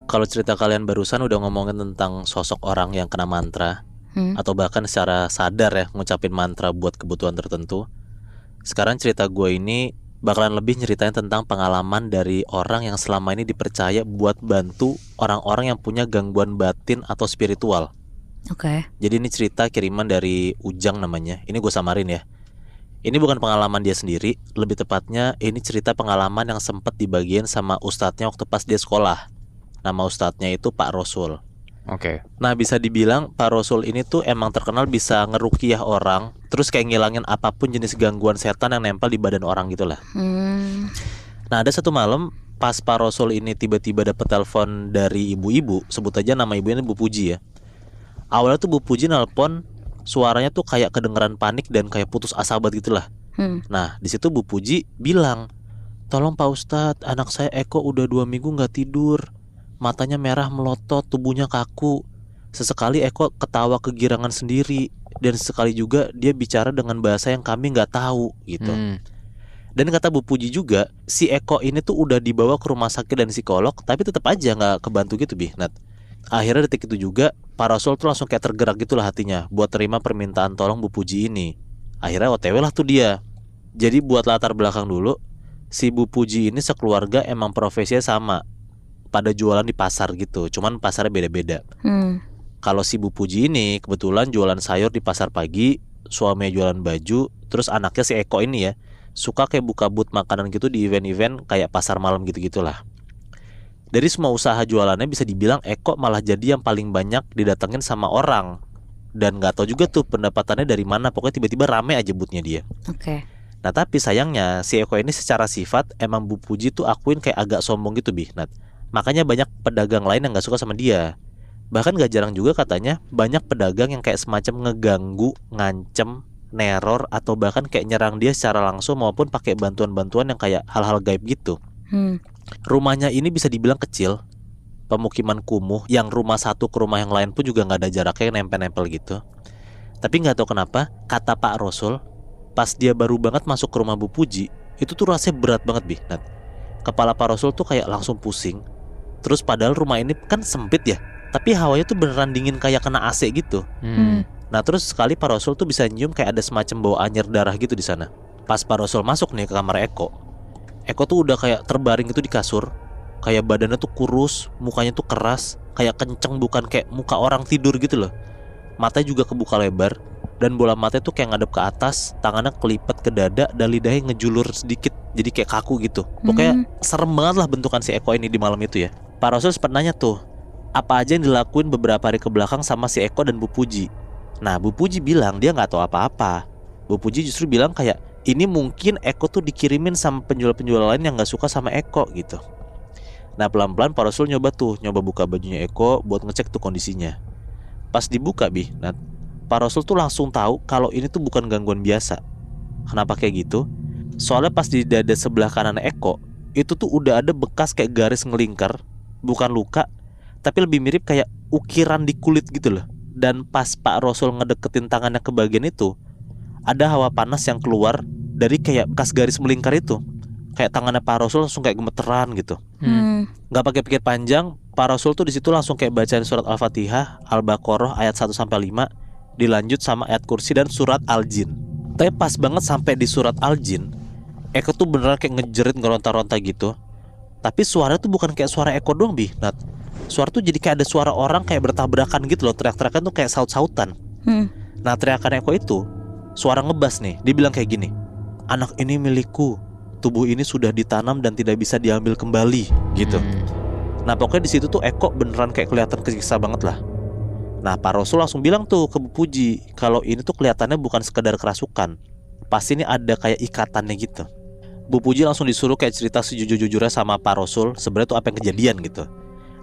Kalau cerita kalian barusan udah ngomongin tentang sosok orang yang kena mantra, atau bahkan secara sadar ya ngucapin mantra buat kebutuhan tertentu. Sekarang cerita gue ini bakalan lebih nyeritain tentang pengalaman dari orang yang selama ini dipercaya buat bantu orang-orang yang punya gangguan batin atau spiritual. Oke. Jadi ini cerita kiriman dari Ujang namanya. Ini gue samarin ya. Ini bukan pengalaman dia sendiri, lebih tepatnya ini cerita pengalaman yang sempat dibagiin sama ustadznya waktu pas dia sekolah. Nama ustadznya itu Pak Rosul. Oke. Nah, bisa dibilang Pak Rosul ini tuh emang terkenal bisa ngerukiah orang, terus kayak ngilangin apapun jenis gangguan setan yang nempel di badan orang gitu lah. Nah, ada satu malam pas Pak Rosul ini tiba-tiba dapet telepon dari ibu-ibu, sebut aja nama ibunya Bu Puji ya. Awalnya tuh Bu Puji nelpon, suaranya tuh kayak kedengeran panik dan kayak putus asa banget gitulah. Nah, di situ Bu Puji bilang, "Tolong Pak Ustadz, anak saya Eko udah 2 minggu nggak tidur. Matanya merah melotot, tubuhnya kaku. Sesekali Eko ketawa kegirangan sendiri, dan sesekali juga dia bicara dengan bahasa yang kami nggak tahu gitu." Dan kata Bu Puji juga, si Eko ini tuh udah dibawa ke rumah sakit dan psikolog, tapi tetap aja nggak kebantu gitu Nat. Akhirnya detik itu juga Pak Rasul tuh langsung kayak tergerak gitulah hatinya buat terima permintaan tolong Bu Puji ini. Akhirnya OTW lah tuh dia. Jadi buat latar belakang dulu, si Bu Puji ini sekeluarga emang profesinya sama, pada jualan di pasar gitu, cuman pasarnya beda-beda. Kalau si Bu Puji ini kebetulan jualan sayur di pasar pagi, suaminya jualan baju, terus anaknya si Eko ini ya suka kayak buka booth makanan gitu di event-event kayak pasar malam gitu-gitulah. Dari semua usaha jualannya bisa dibilang Eko malah jadi yang paling banyak didatengin sama orang. Dan gak tahu juga tuh pendapatannya dari mana, pokoknya tiba-tiba rame aja boothnya dia. Oke. Nah tapi sayangnya si Eko ini secara sifat emang Bu Puji tuh akuin kayak agak sombong gitu Nat. Makanya banyak pedagang lain yang gak suka sama dia. Bahkan gak jarang juga katanya banyak pedagang yang kayak semacam ngeganggu, ngancem, neror, atau bahkan kayak nyerang dia secara langsung maupun pakai bantuan-bantuan yang kayak hal-hal gaib gitu. Rumahnya ini bisa dibilang kecil, pemukiman kumuh yang rumah satu ke rumah yang lain pun juga gak ada jaraknya yang nempel-nempel gitu. Tapi gak tahu kenapa kata Pak Rosul, pas dia baru banget masuk ke rumah Bu Puji, itu tuh rasanya berat banget Nat. Kepala Pak Rosul tuh kayak langsung pusing. Terus padahal rumah ini kan sempit ya, tapi hawanya tuh beneran dingin kayak kena AC gitu. Nah terus sekali Pak Rosul tuh bisa nyium kayak ada semacam bau anyir darah gitu di sana. Pas Pak Rosul masuk nih ke kamar Eko tuh udah kayak terbaring gitu di kasur, kayak badannya tuh kurus, mukanya tuh keras, kayak kenceng bukan kayak muka orang tidur gitu loh. Matanya juga kebuka lebar, dan bola matanya tuh kayak ngadep ke atas, tangannya kelipet ke dada, dan lidahnya ngejulur sedikit, jadi kayak kaku gitu. Pokoknya serem banget lah bentukan si Eko ini di malam itu ya. Pak Rosul sempat nanya tuh, apa aja yang dilakuin beberapa hari ke belakang sama si Eko dan Bu Puji. Nah Bu Puji bilang dia nggak tahu apa-apa. Bu Puji justru bilang kayak ini mungkin Eko tuh dikirimin sama penjual-penjual lain yang nggak suka sama Eko gitu. Nah pelan-pelan Pak Rasul nyoba buka bajunya Eko buat ngecek tuh kondisinya. Pas dibuka nah Pak Rasul tuh langsung tahu kalau ini tuh bukan gangguan biasa. Kenapa kayak gitu? Soalnya pas di dada sebelah kanan Eko itu tuh udah ada bekas kayak garis ngelingkar, bukan luka, tapi lebih mirip kayak ukiran di kulit gitu loh. Dan pas Pak Rasul ngedeketin tangannya ke bagian itu, ada hawa panas yang keluar dari kayak bekas garis melingkar itu. Kayak tangannya Pak Rasul langsung kayak gemeteran gitu. Gak pakai pikir panjang, Pak Rasul tuh di situ langsung kayak bacain surat Al-Fatihah, Al-Baqarah ayat 1-5, dilanjut sama ayat kursi dan surat Al-Jin. Tapi pas banget sampai di surat Al-Jin, Eko tuh beneran kayak ngejerit ngeronta-ronta gitu. Tapi suara tuh bukan kayak suara Eko doang Nat. Suara tuh jadi kayak ada suara orang kayak bertabrakan gitu loh. Teriak-teriakan tuh kayak saut-sautan. Nah teriakan Eko itu suara ngebas nih. Dia bilang kayak gini, anak ini milikku, tubuh ini sudah ditanam dan tidak bisa diambil kembali gitu. Nah pokoknya di situ tuh Eko beneran kayak kelihatan kesiksa banget lah. Nah Pak Rasul langsung bilang tuh ke Bu Puji kalau ini tuh kelihatannya bukan sekedar kerasukan, pasti ini ada kayak ikatannya gitu. Bu Puji langsung disuruh kayak cerita sejujur-jujurnya sama Pak Rasul sebenarnya tuh apa yang kejadian gitu.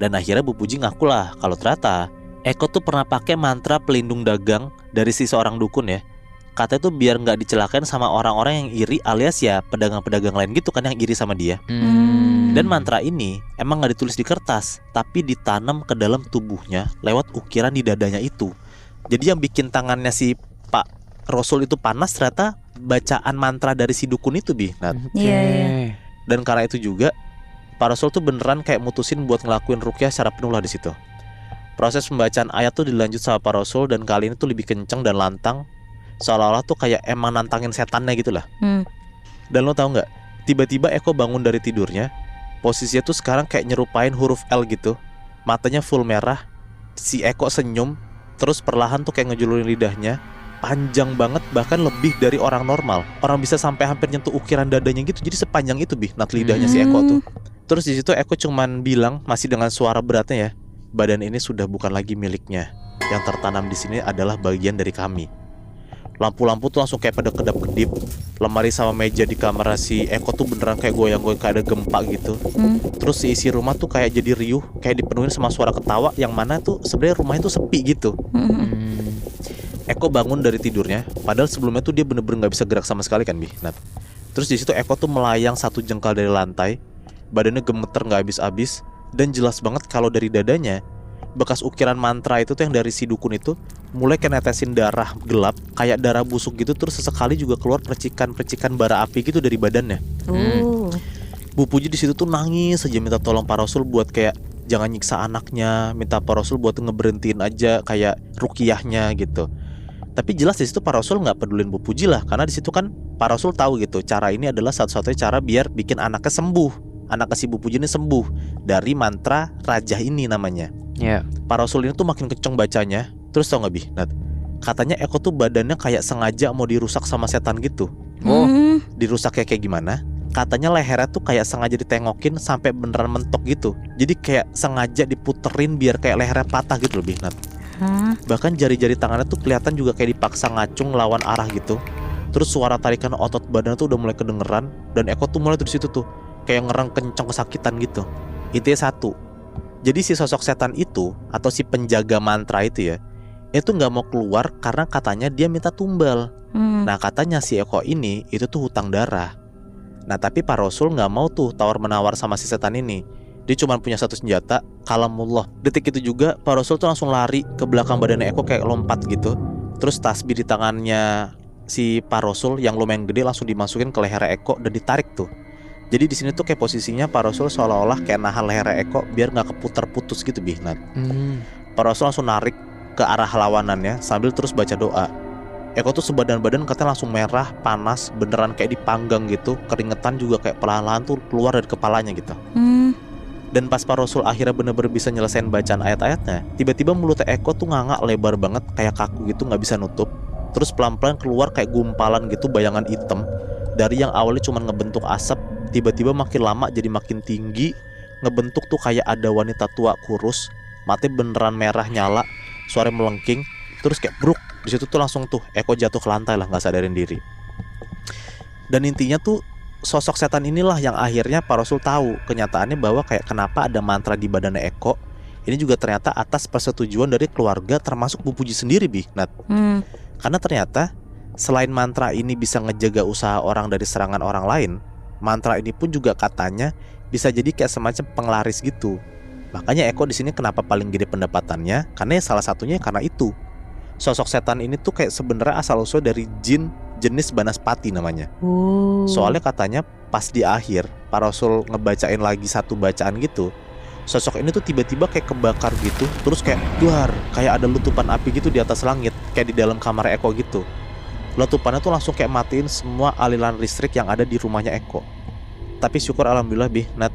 Dan akhirnya Bu Puji ngaku lah kalau ternyata Eko tuh pernah pakai mantra pelindung dagang dari si seorang dukun ya. Katanya tuh biar nggak dicelakain sama orang-orang yang iri alias ya pedagang-pedagang lain gitu kan yang iri sama dia. Dan mantra ini emang nggak ditulis di kertas, tapi ditanam ke dalam tubuhnya lewat ukiran di dadanya itu. Jadi yang bikin tangannya si Pak Rasul itu panas ternyata bacaan mantra dari si dukun itu Nat. Iya. Dan karena itu juga Pak Rasul tuh beneran kayak mutusin buat ngelakuin ruqyah secara penuh lah di situ. Proses pembacaan ayat tuh dilanjut sama Pak Rasul, dan kali ini tuh lebih kenceng dan lantang, seolah-olah tuh kayak emang nantangin setannya gitu lah. Dan lo tau nggak? Tiba-tiba Eko bangun dari tidurnya. Posisinya tuh sekarang kayak nyerupain huruf L gitu. Matanya full merah. Si Eko senyum, terus perlahan tuh kayak ngejulurin lidahnya. Panjang banget, bahkan lebih dari orang normal. Orang bisa sampai hampir nyentuh ukiran dadanya gitu. Jadi sepanjang itu Nat lidahnya si Eko tuh. Terus di situ Eko cuman bilang, masih dengan suara beratnya ya, badan ini sudah bukan lagi miliknya. Yang tertanam di sini adalah bagian dari kami. Lampu-lampu tuh langsung kayak pada kedap-kedip. Lemari sama meja di kamar si Eko tuh beneran kayak goyang-goyang, kayak ada gempa gitu. Terus si isi rumah tuh kayak jadi riuh, kayak dipenuhin sama suara ketawa, yang mana tuh sebenarnya rumahnya tuh sepi gitu. Eko bangun dari tidurnya, padahal sebelumnya tuh dia bener-bener nggak bisa gerak sama sekali kan, Nat. Terus di situ Eko tuh melayang 1 jengkal dari lantai, badannya gemeter nggak habis-habis, dan jelas banget kalau dari dadanya bekas ukiran mantra itu tuh yang dari si dukun itu mulai kayak netesin darah gelap, kayak darah busuk gitu. Terus sesekali juga keluar percikan-percikan bara api gitu dari badannya. Bu Puji di situ tuh nangis aja minta tolong Pak Rasul buat kayak jangan nyiksa anaknya, minta Pak Rasul buat ngeberhentiin aja kayak ruqyahnya gitu. Tapi jelas di situ Pak Rasul nggak pedulin Bu Puji lah, karena di situ kan Pak Rasul tahu gitu cara ini adalah satu-satunya cara biar bikin anaknya sembuh. Anak si Bu Puji ini sembuh dari mantra rajah ini namanya. Pak Rasul ini tuh makin kenceng bacanya. Terus tau gak Nat? Katanya Eko tuh badannya kayak sengaja mau dirusak sama setan gitu. Dirusaknya kayak gimana? Katanya lehernya tuh kayak sengaja ditengokin sampai beneran mentok gitu. Jadi kayak sengaja diputerin biar kayak lehernya patah gitu loh Nat. Bahkan jari-jari tangannya tuh kelihatan juga kayak dipaksa ngacung lawan arah gitu. Terus suara tarikan otot badannya tuh udah mulai kedengeran. Dan Eko tuh mulai dari situ tuh kayak ngerang kenceng kesakitan gitu. Intinya satu, jadi si sosok setan itu atau si penjaga mantra itu ya, itu nggak mau keluar karena katanya dia minta tumbal. Nah katanya si Eko ini itu tuh hutang darah. Nah tapi Pak Rasul nggak mau tuh tawar-menawar sama si setan ini. Dia cuma punya satu senjata, kalamullah. Detik itu juga Pak Rasul tuh langsung lari ke belakang badan Eko kayak lompat gitu. Terus tasbih di tangannya si Pak Rasul yang lumayan gede langsung dimasukin ke leher Eko dan ditarik tuh. Jadi di sini tuh kayak posisinya Pak Rasul seolah-olah kayak nahan leher Eko biar nggak keputar putus gitu Nat. Pak Rasul langsung narik ke arah lawanannya sambil terus baca doa. Eko tuh sebadan-badan katanya langsung merah, panas, beneran kayak dipanggang gitu. Keringetan juga kayak perlahan-lahan tuh keluar dari kepalanya gitu. Dan pas Pak Rasul akhirnya bener-bener bisa nyelesain bacaan ayat-ayatnya, tiba-tiba mulut Eko tuh nganga lebar banget, kayak kaku gitu, nggak bisa nutup. Terus pelan-pelan keluar kayak gumpalan gitu bayangan hitam. Dari yang awalnya cuma ngebentuk asap, tiba-tiba makin lama jadi makin tinggi, ngebentuk tuh kayak ada wanita tua kurus, matanya beneran merah nyala, suara melengking, terus kayak bruk. Di situ tuh langsung tuh Eko jatuh ke lantai lah, nggak sadarin diri. Dan intinya tuh sosok setan inilah yang akhirnya Pak Rasul tahu kenyataannya bahwa kayak kenapa ada mantra di badannya Eko. Ini juga ternyata atas persetujuan dari keluarga termasuk Bu Puji sendiri Nat. Karena ternyata selain mantra ini bisa ngejaga usaha orang dari serangan orang lain, mantra ini pun juga katanya bisa jadi kayak semacam penglaris gitu. Makanya Eko di sini kenapa paling gede pendapatannya? Karena ya salah satunya karena itu. Sosok setan ini tuh kayak sebenarnya asal usul dari jin jenis Banaspati namanya. Soalnya katanya pas di akhir Pak Rasul ngebacain lagi satu bacaan gitu, sosok ini tuh tiba-tiba kayak kebakar gitu. Terus kayak duar, kayak ada letupan api gitu di atas langit, kayak di dalam kamar Eko gitu. Letupannya tuh langsung kayak matiin semua aliran listrik yang ada di rumahnya Eko. Tapi syukur alhamdulillah Nat,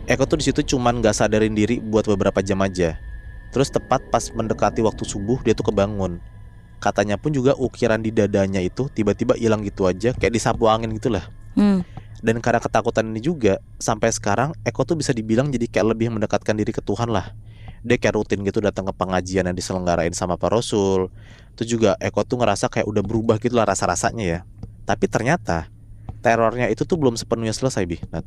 Eko tuh di situ cuman nggak sadarin diri buat beberapa jam aja. Terus tepat pas mendekati waktu subuh dia tuh kebangun. Katanya pun juga ukiran di dadanya itu tiba-tiba hilang gitu aja, kayak disapu angin gitulah. Dan karena ketakutan ini juga, sampai sekarang Eko tuh bisa dibilang jadi kayak lebih mendekatkan diri ke Tuhan lah. Dia kayak rutin gitu datang ke pengajian yang diselenggarain sama Pak Rasul. Itu juga Eko tuh ngerasa kayak udah berubah gitu lah rasa-rasanya ya. Tapi ternyata terornya itu tuh belum sepenuhnya selesai Nat.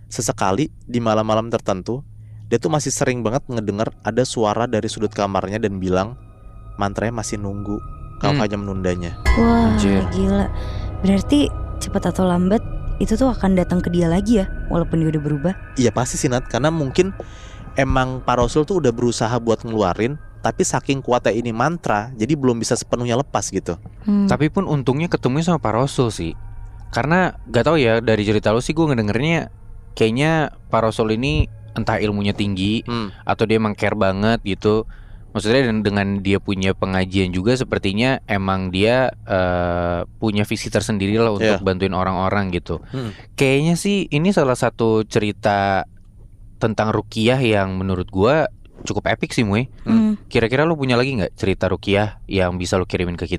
Sesekali di malam-malam tertentu, dia tuh masih sering banget ngedengar ada suara dari sudut kamarnya dan bilang, mantranya masih nunggu, kau hanya menundanya. Wah gila. Berarti cepat atau lambat itu tuh akan datang ke dia lagi ya, walaupun dia udah berubah. Iya pasti sih Nat, karena mungkin emang Pak Rasul tuh udah berusaha buat ngeluarin, tapi saking kuatnya ini mantra, jadi belum bisa sepenuhnya lepas gitu. Tapi pun untungnya ketemu sama Pak Rasul sih. Karena gak tahu ya, dari cerita lu sih gue ngedengernya kayaknya Pak Rasul ini entah ilmunya tinggi atau dia emang care banget gitu. Maksudnya dengan dia punya pengajian juga, sepertinya emang dia punya visi tersendiri lah untuk bantuin orang-orang gitu. Kayaknya sih ini salah satu cerita tentang ruqyah yang menurut gua cukup epic sih, Muy. Kira-kira lu punya lagi nggak cerita ruqyah yang bisa lu kirimin ke kita?